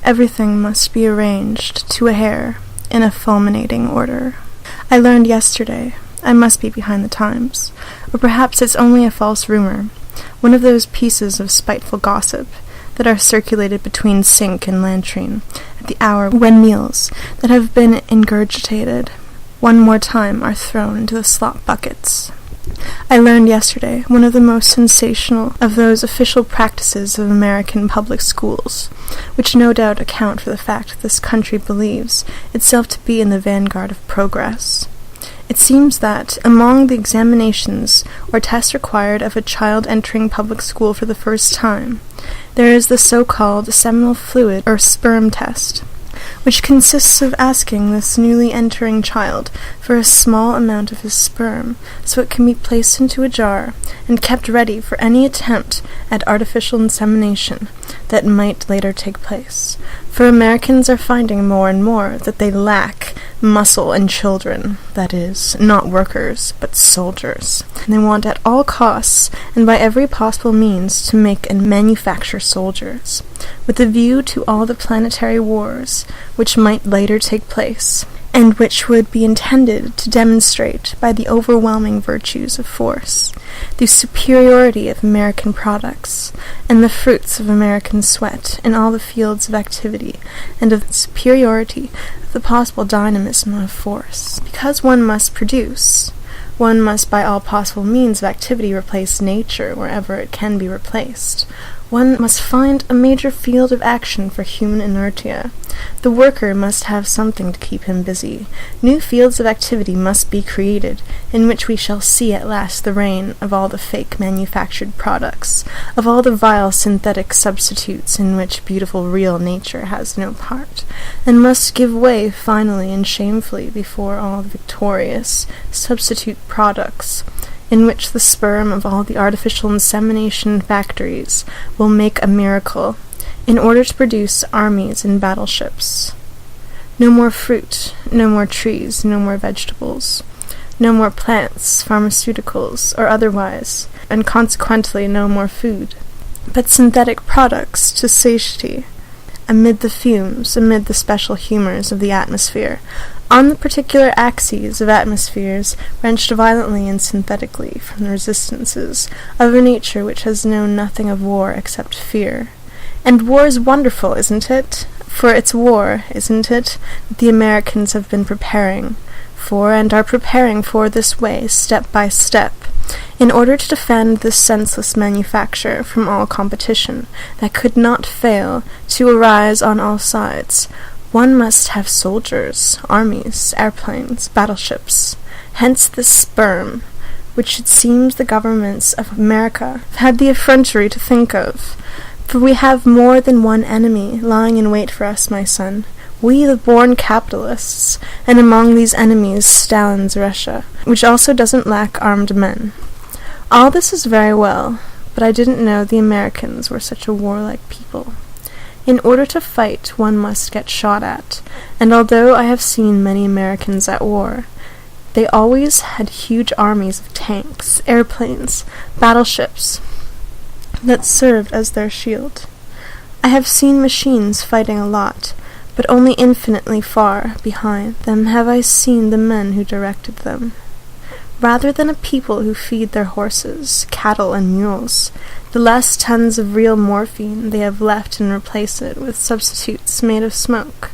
Everything must be arranged to a hair in a fulminating order. I learned yesterday, I must be behind the times, or perhaps it's only a false rumor, one of those pieces of spiteful gossip that are circulated between sink and latrine at the hour when meals that have been ingurgitated one more time are thrown into the slop buckets. I learned yesterday one of the most sensational of those official practices of American public schools, which no doubt account for the fact that this country believes itself to be in the vanguard of progress. It seems that, among the examinations or tests required of a child entering public school for the first time, there is the so-called seminal fluid or sperm test, which consists of asking this newly entering child for a small amount of his sperm, so it can be placed into a jar and kept ready for any attempt at artificial insemination that might later take place. For Americans are finding more and more that they lack muscle in children, that is, not workers, but soldiers. And they want at all costs, and by every possible means, to make and manufacture soldiers, with a view to all the planetary wars which might later take place, and which would be intended to demonstrate by the overwhelming virtues of force, the superiority of American products, and the fruits of American sweat in all the fields of activity, and of the superiority of the possible dynamism of force. Because one must produce, one must by all possible means of activity replace nature wherever it can be replaced. One must find a major field of action for human inertia. The worker must have something to keep him busy. New fields of activity must be created, in which we shall see at last the reign of all the fake manufactured products, of all the vile synthetic substitutes in which beautiful real nature has no part, and must give way finally and shamefully before all the victorious substitute products, in which the sperm of all the artificial insemination factories will make a miracle, in order to produce armies and battleships. No more fruit, no more trees, no more vegetables, no more plants, pharmaceuticals, or otherwise, and consequently no more food, but synthetic products to satiety, amid the fumes, amid the special humors of the atmosphere, on the particular axes of atmospheres wrenched violently and synthetically from the resistances of a nature which has known nothing of war except fear. And war is wonderful, isn't it? For it's war, isn't it, that the Americans have been preparing for, and are preparing for this way, step by step, in order to defend this senseless manufacture from all competition that could not fail to arise on all sides. One must have soldiers, armies, airplanes, battleships. Hence this sperm, which it seems the governments of America have had the effrontery to think of. For we have more than one enemy lying in wait for us, my son, we the born capitalists, and among these enemies Stalin's Russia, which also doesn't lack armed men. All this is very well, but I didn't know the Americans were such a warlike people. In order to fight, one must get shot at, and although I have seen many Americans at war, they always had huge armies of tanks, airplanes, battleships that served as their shield. I have seen machines fighting a lot, but only infinitely far behind them have I seen the men who directed them. Rather than a people who feed their horses, cattle, and mules, the less tons of real morphine they have left and replace it with substitutes made of smoke.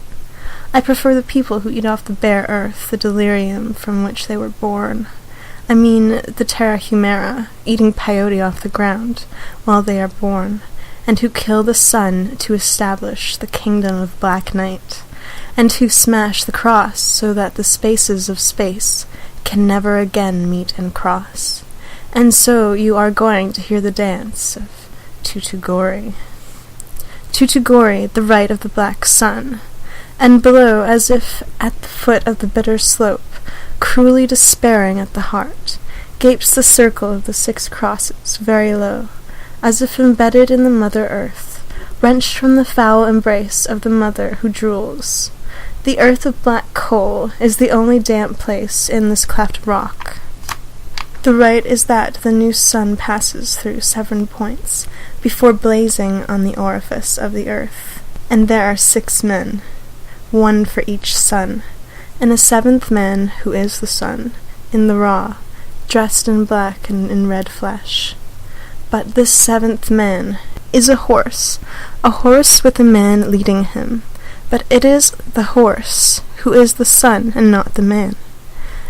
I prefer the people who eat off the bare earth, the delirium from which they were born. I mean the terra humera, eating peyote off the ground while they are born, and who kill the sun to establish the kingdom of black night, and who smash the cross so that the spaces of space can never again meet and cross. And so you are going to hear the dance of Tutugori. Tutugori, the right of the black sun, and below, as if at the foot of the bitter slope, cruelly despairing at the heart, gapes the circle of the 6 crosses, very low, as if embedded in the mother earth, wrenched from the foul embrace of the mother who drools. The earth of black coal is the only damp place in this cleft rock. The right is that the new sun passes through 7 points, before blazing on the orifice of the earth. And there are 6 men, one for each sun, and a 7th man, who is the sun, in the raw, dressed in black and in red flesh. But this 7th man is a horse with a man leading him, but it is the horse who is the sun and not the man.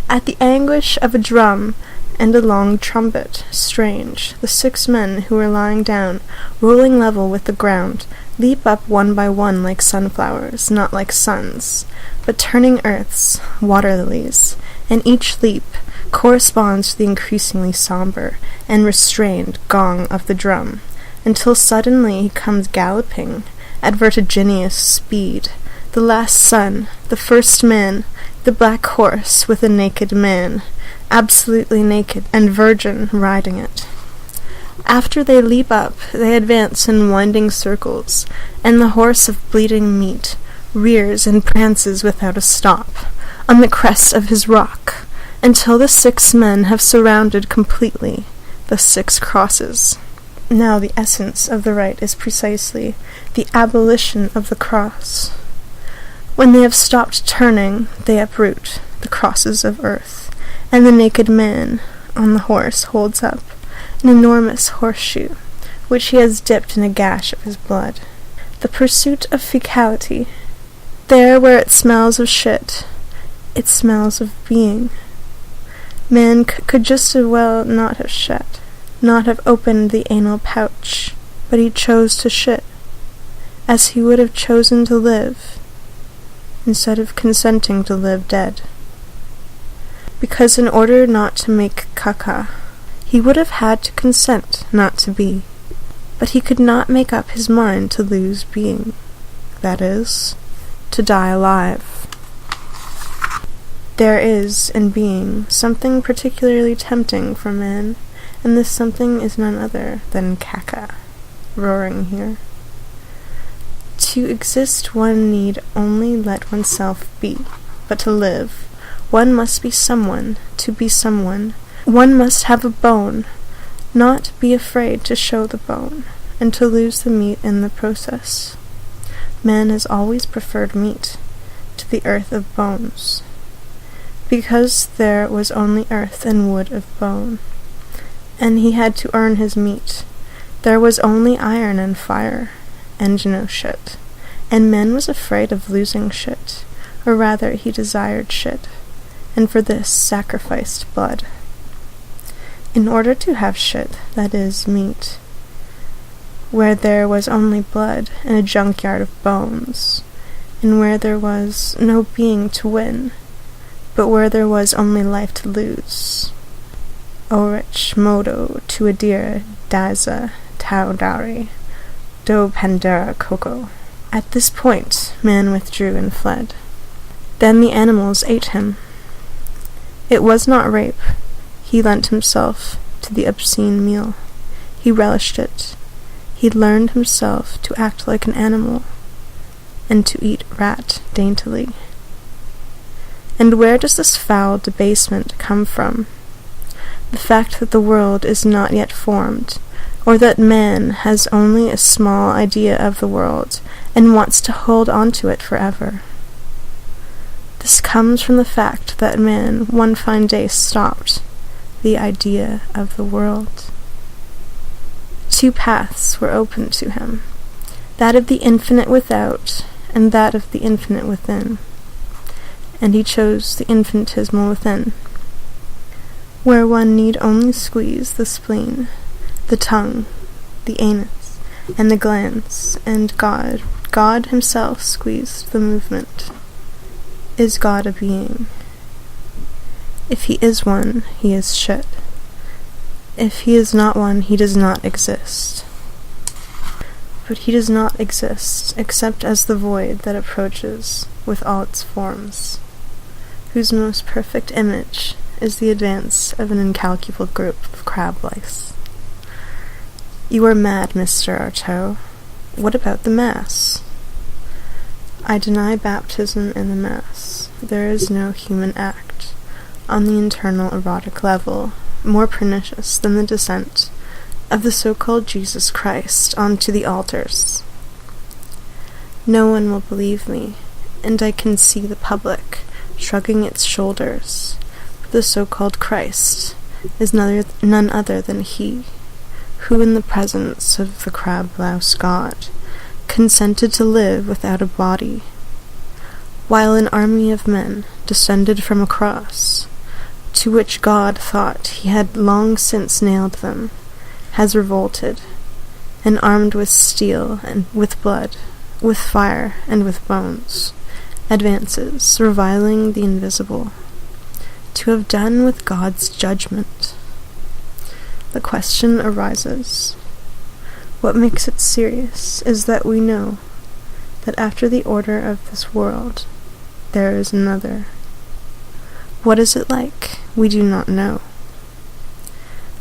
At the anguish of a drum and a long trumpet, strange, the 6 men who are lying down, rolling level with the ground, leap up one by one like sunflowers, not like suns, but turning earths, water lilies, and each leap corresponds to the increasingly somber and restrained gong of the drum, until suddenly he comes galloping at vertiginous speed, the last sun, the first man, the black horse with a naked man, absolutely naked and virgin, riding it. After they leap up, they advance in winding circles, and the horse of bleeding meat rears and prances without a stop on the crest of his rock, until the 6 men have surrounded completely the 6 crosses. Now the essence of the rite is precisely the abolition of the cross. When they have stopped turning, they uproot the crosses of earth, and the naked man on the horse holds up an enormous horseshoe, which he has dipped in a gash of his blood. The pursuit of fecality. There where it smells of shit, it smells of being. Man could just as well not have shat, not have opened the anal pouch, but he chose to shit, as he would have chosen to live, instead of consenting to live dead. Because in order not to make caca, he would have had to consent not to be, but he could not make up his mind to lose being, that is, to die alive. There is, in being, something particularly tempting for man, and this something is none other than caca, roaring here. To exist one need only let oneself be, but to live, one must be someone, to be someone. One must have a bone, not be afraid to show the bone, and to lose the meat in the process. Man has always preferred meat to the earth of bones, because there was only earth and wood of bone, and he had to earn his meat. There was only iron and fire, and no shit, and man was afraid of losing shit, or rather he desired shit, and for this sacrificed blood. In order to have shit, that is, meat, where there was only blood and a junkyard of bones, and where there was no being to win, but where there was only life to lose. Orich modo tuadira daza tau dari, do pandera coco. At this point, man withdrew and fled. Then the animals ate him. It was not rape. He lent himself to the obscene meal. He relished it. He learned himself to act like an animal, and to eat rat daintily. And where does this foul debasement come from? The fact that the world is not yet formed, or that man has only a small idea of the world, and wants to hold on to it forever. This comes from the fact that man one fine day stopped the idea of the world. 2 paths were open to him, that of the infinite without, and that of the infinite within, and he chose the infinitesimal within, where one need only squeeze the spleen, the tongue, the anus, and the glands, and God himself squeezed the movement. Is God a being? If he is one, he is shit. If he is not one, he does not exist. But he does not exist except as the void that approaches with all its forms, whose most perfect image is the advance of an incalculable group of crab lice. You are mad, Mr. Artaud. What about the Mass? I deny baptism in the Mass. There is no human act, on the internal erotic level, more pernicious than the descent of the so-called Jesus Christ onto the altars. No one will believe me, and I can see the public shrugging its shoulders, for the so-called Christ is none other than he, who in the presence of the crab-louse God consented to live without a body, while an army of men descended from a cross, to which God thought he had long since nailed them, has revolted, and armed with steel and with blood, with fire and with bones, advances, reviling the invisible, to have done with God's judgment. The question arises, what makes it serious is that we know that after the order of this world, there is another. What is it like? We do not know.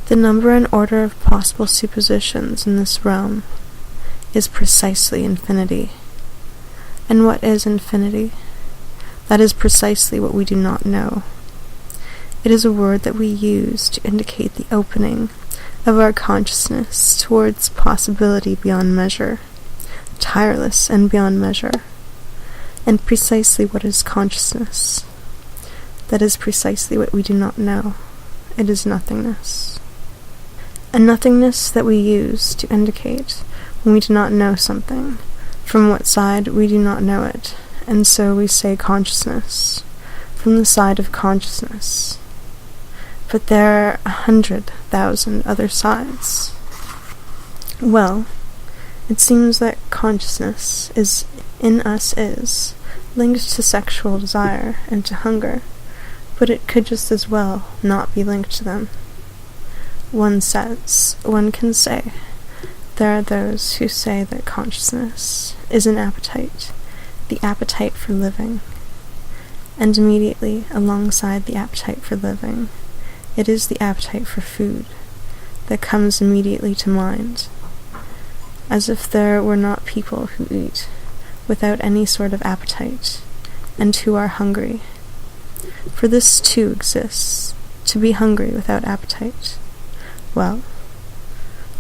The number and order of possible suppositions in this realm is precisely infinity. And what is infinity? That is precisely what we do not know. It is a word that we use to indicate the opening of our consciousness towards possibility beyond measure, tireless and beyond measure. And precisely what is consciousness? That is precisely what we do not know. It is nothingness. A nothingness that we use to indicate when we do not know something, from what side we do not know it, and so we say consciousness, from the side of consciousness. But there are 100,000 other sides. Well, it seems that consciousness is linked to sexual desire and to hunger, but it could just as well not be linked to them. One can say, there are those who say that consciousness is an appetite, the appetite for living, and immediately alongside the appetite for living, it is the appetite for food that comes immediately to mind, as if there were not people who eat without any sort of appetite, and who are hungry. For this too exists, to be hungry without appetite. Well,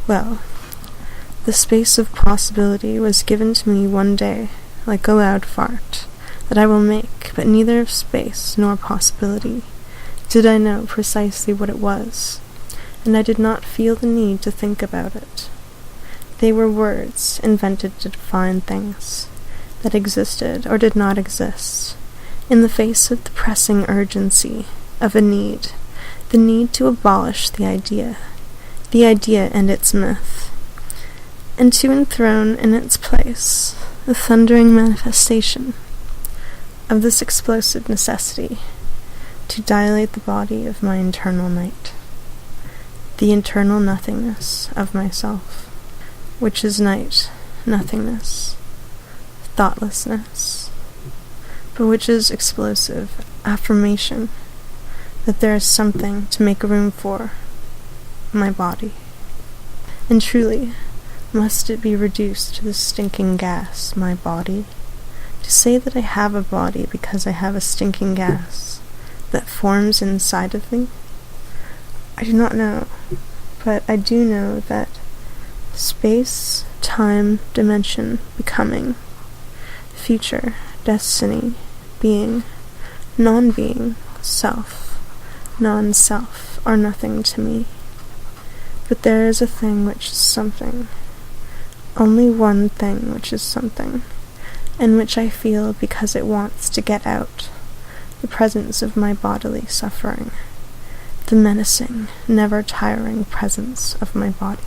the space of possibility was given to me one day, like a loud fart, that I will make, but neither of space nor possibility did I know precisely what it was, and I did not feel the need to think about it. They were words invented to define things that existed or did not exist, in the face of the pressing urgency of a need, the need to abolish the idea and its myth, and to enthrone in its place the thundering manifestation of this explosive necessity to dilate the body of my internal night, the internal nothingness of myself, which is night, nothingness, thoughtlessness, but which is explosive affirmation that there is something to make room for, my body. And truly, must it be reduced to the stinking gas, my body, to say that I have a body because I have a stinking gas that forms inside of me? I do not know, but I do know that space, time, dimension, becoming, future, destiny, being, non-being, self, non-self, are nothing to me. But there is a thing which is something, only one thing which is something, and which I feel because it wants to get out, the presence of my bodily suffering, the menacing, never-tiring presence of my body.